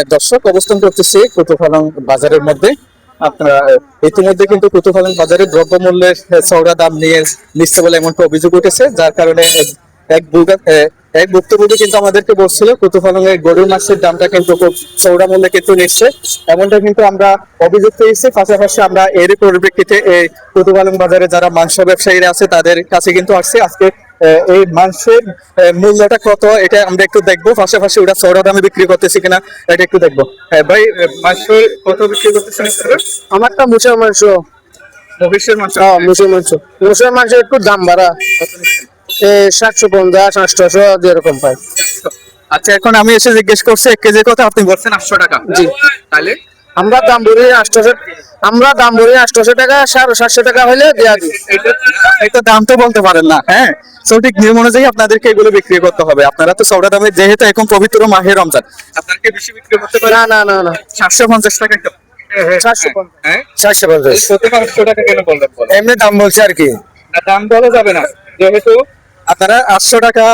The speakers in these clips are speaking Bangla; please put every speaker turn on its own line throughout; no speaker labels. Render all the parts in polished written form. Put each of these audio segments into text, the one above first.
দর্শক অবস্থান করতেছি কুতুফালং বাজারের মধ্যে। আপনারা ইতিমধ্যে কিন্তু কুতুফালং বাজারে দ্রব্যমূল্যের চওড়া দাম নিয়ে নিচ্ছে বলে এমনটা অভিযোগ উঠেছে, যার কারণে এক বুকা- এ, এক ভুক্তভোগী কিন্তু আমাদেরকে বলছিল কুতুফালং এর গরুর মাংসের দামটা কিন্তু খুব চওড়া মূল্যে কিন্তু নিচ্ছে, এমনটা কিন্তু আমরা অভিযোগ পেয়েছি। পাশাপাশি আমরা এর পরিপ্রেক্ষিতে এই কুতুফালং বাজারে যারা মাংস ব্যবসায়ীরা আছে তাদের কাছে কিন্তু আসছে আজকে। এই মাংসের মূল্যটা কত এটা আমরা একটু দেখবো, পাশাপাশি ওটা চওড়া দামে বিক্রি করতেছি কিনা এটা একটু দেখবো। ভাই, মাংসের কত বিক্রি করতেছেন আপনারা?
আমারটা মুসের মাংস।
মহিষের মাংস?
মুসের মাংস। মুসের মাংস একটু দাম বাড়া, 750 800 যেরকম পাই।
আচ্ছা, এখন আমি এসে জিজ্ঞেস করছি 1 কেজির কথা, আপনি বলছেন 800 টাকা।
জি।
তাহলে
আমরা দাম বলি 800, আমরা দাম বলি 800 টাকা, 750 টাকা হলে দেয়া দিই।
এটা দাম তো বলতে পারেন না। হ্যাঁ, সঠিক নিয়ম অনুযায়ী আপনাদেরকে এগুলো বিক্রি করতে হবে। আপনারা তো চওড়া দামে, যেহেতু এখন পবিত্র মাহে রমজান, আপনাদেরকে বেশি বিক্রি করতে পারেন
না না না না,
750 টাকা।
750।
হ্যাঁ,
750
প্রতি 800 টাকা কেন বললেন?
এমনি দাম বলছে আর কি।
না, দাম বলা যাবে না, যেহেতু আপনারা 800 টাকা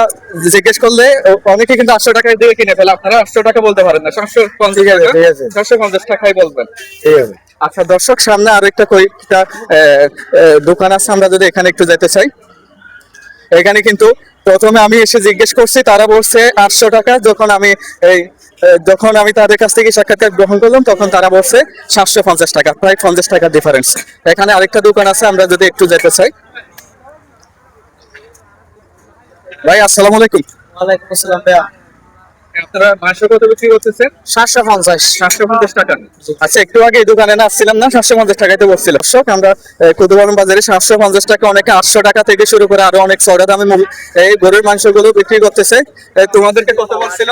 জিজ্ঞেস করলে অনেকে কিন্তু 800 টাকায় দিয়ে কিনে ফেলে। আপনারা 800 টাকা বলতে পারেন না, 750
ঠিক আছে,
টাকা,
ঠিক আছে।
750 টাকাই বলবেন।
ঠিক আছে।
আচ্ছা দর্শক, সামনে আরো একটা কয়েকটা দোকান আছে, আমরা যদি এখানে একটু যেতে চাই। এখানে কিন্তু প্রথমে আমি এসে জিজ্ঞেস করছি, তারা বলছে 800 টাকা। যখন আমি তাদের কাছ থেকে সাক্ষাৎকার গ্রহণ করলাম তখন তারা বলছে 750 টাকা, প্রায় 50 টাকা ডিফারেন্স। এখানে আরেকটা দোকান আছে, আমরা যদি একটু যেতে চাই। ভাই, আসসালামু আলাইকুম।
ওয়ালাইকুম আসসালাম ভাইয়া।
আপনারা মাংস কত বিক্রি করতেছেন?
750।
750 টাকা। আচ্ছা, একটু আগে এই দোকানে না আসছিলাম না, 750 টাকায় তো বলছিল। দর্শক, আমরা কুতুবালং বাজারে 750 টাকা, অনেকে 800 টাকা থেকে শুরু করে আরো অনেক চড়া দামে এই গরুর মাংসগুলো বিক্রি করতেছে। তোমাদেরকে কত বলছিল?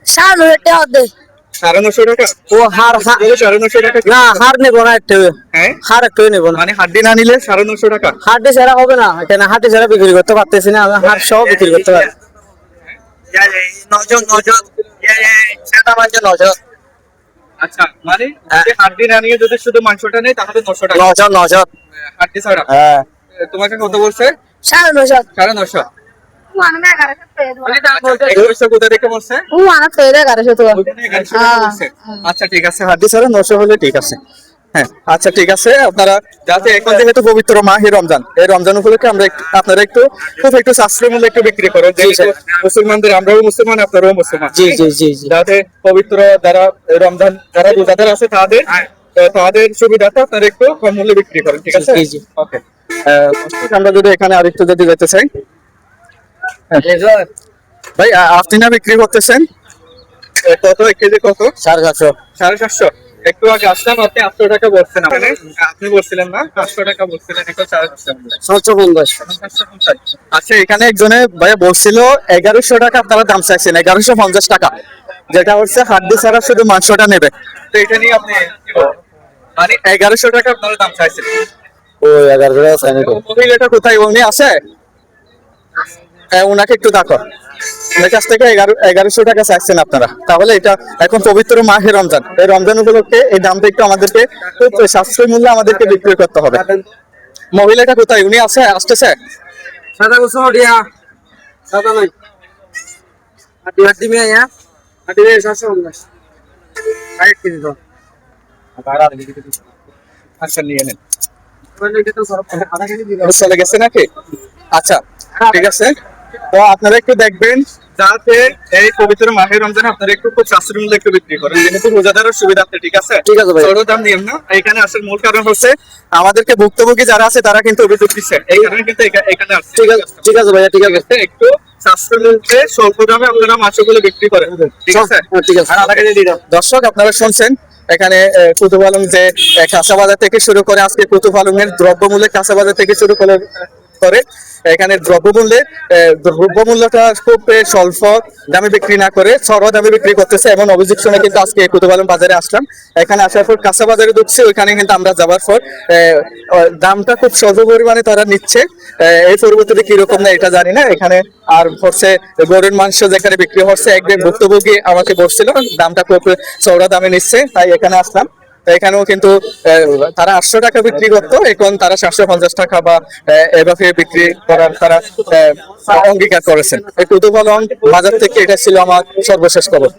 950 টাকা দে।
950 টাকা?
ও হার
950 টাকা?
না, হার নেব না একটু।
হ্যাঁ,
হার একটু নেব না।
মানে হাড্ডি না নিলে 950 টাকা?
হাড্ডি ছাড়া হবে না, এখানে হাড্ডি ছাড়া বিক্রি করতে পারতেছি না, আমি হার সহ বিক্রি করতে পারি।
আচ্ছা, মানে যদি হাড্ডি না নিয়ে যদি শুধু মাংসটা নেই তাহলে 900 টাকা?
900।
হাড্ডি ছাড়া?
হ্যাঁ।
তোমাকে কত বলছে?
950।
950?
মানে
1100 কোথা থেকে বলছে?
ফেরে 1100 তো।
ওখানে 1100 টাকা বলছে। আচ্ছা ঠিক আছে, হাড্ডি ছাড়া 900 হলে ঠিক আছে। হ্যাঁ, আচ্ছা ঠিক আছে। আপনারা যাতে এখন যেহেতু পবিত্র মাহে রমজান, এই রমজান উপলক্ষে আপনারা একটু সাশ্রয় মূল্যে একটু বিক্রি করেন। যেহেতু মুসলমানদের, আমরাও মুসলমান, আপনারাও মুসলমান।
জি জি জি জি।
যাতে পবিত্র যারা রমজান যারা রোজাদার আছে তাদের সুবিধাটা আপনারা একটু কম মূল্যে বিক্রি করেন, ঠিক আছে?
জি জি।
ওকে। আমরা যদি এখানে আরেকটু যদি যেতে চাই। ভাই, আপনি না বিক্রি করতেছেন কত 1 কেজি কত?
750।
750? একটু আগে আসলাম, আপনি 800 টাকা বলছেন, আপনি বলছিলেন না 800 টাকা বলছিলেন, এখন
750।
আচ্ছা, এখানে একজনে ভাইয়া বলছিল 1100 টাকা আপনারা দাম চাইছেন, 1150 টাকা, যেটা হচ্ছে হাড্ডি ছাড়া শুধু মাংসটা নেবে। তো এটা নিয়ে আপনি কি বলবেন? মানে 1100 টাকা আপনারা দাম চাইছেন।
ও 1100 টাকা চাই না তো।
মহিলাটা কোথায়, উনি আছে? ওনাকে একটু দেখো, ওনার কাছ থেকে 1100 টাকা চাইছেন আপনারা। তাহলে এটা এখন পবিত্র মাহে রমজান, এই রমজান উপলক্ষে এই দামটা একটু আমাদেরকে খুব সাশ্রয় মূল্যে আমাদেরকে বিক্রি করতে হবে। মহিলাটা কোথায়, উনি আছে, আসতেছে?
সাদা গোসো দিয়া সাদা নাই আদি আদি মে আয়া আদি 750 কাট কেজি দাও।
আচ্ছা, নিয়ে নেন।
মানে এটা তো আধা কেজি দিলাম।
চলে গেছে নাকি? আচ্ছা ঠিক আছে। তো আপনারা একটু দেখবেন যাতে এই পবিত্র মাহে রমজানে আপনারা একটু খুব সাশ্রয় মূল্যে একটু বিক্রি করেন, যেহেতু রোজাদারের সুবিধার্থে, ঠিক আছে?
ঠিক আছে ভাই।
চড়া দাম নিয়ম না। এখানে আসার মূল কারণ হচ্ছে আমাদেরকে ভুক্তভোগী যারা আছে তারা কিন্তু অভিযোগ দিচ্ছে, এই কারণে কিন্তু এখানে আসছে।
ঠিক আছে ভাইয়া, ঠিক আছে।
একটু সাশ্রয় মূল্যে স্বল্প দামে আপনারা মাছগুলো বিক্রি করেন, ঠিক আছে?
ঠিক আছে।
আর আধা কেজি দিয়ে দাও। দর্শক, আপনারা শুনছেন এখানে কুতুবালং যে কাঁচা বাজার থেকে শুরু করে আজকে কুতুবালং এর দ্রব্যমূল্যে কাঁচা বাজার থেকে শুরু করে এখানে দ্রব্যমূল্যটা খুব স্বল্প দামে বিক্রি না করে চড়া দামে বিক্রি করতেছে, এমন অভিযোগ শুনে কিন্তু আজকে কুতুবালং বাজারে আসলাম। এখানে আসার পর কাঁচা বাজারে ঢুকছি, ওইখানে কিন্তু আমরা যাওয়ার পর দামটা খুব স্বল্প পরিমাণে তারা নিচ্ছে। এই পরিবর্তনে কিরকম না এটা জানি না। এখানে আর হচ্ছে গরুর মাংস যেখানে বিক্রি হচ্ছে, একজন ভুক্তভোগী আমাকে বলছিল দামটা খুব চওড়া দামে নিচ্ছে, তাই এখানে আসলাম। তো এখানেও কিন্তু তারা 800 টাকা বিক্রি করতো, এখন তারা 750 টাকা বা এভাবে বিক্রি করার তারা অঙ্গীকার করেছেন। এই কুতুব আলম বাজার থেকে এটা ছিল আমার সর্বশেষ খবর।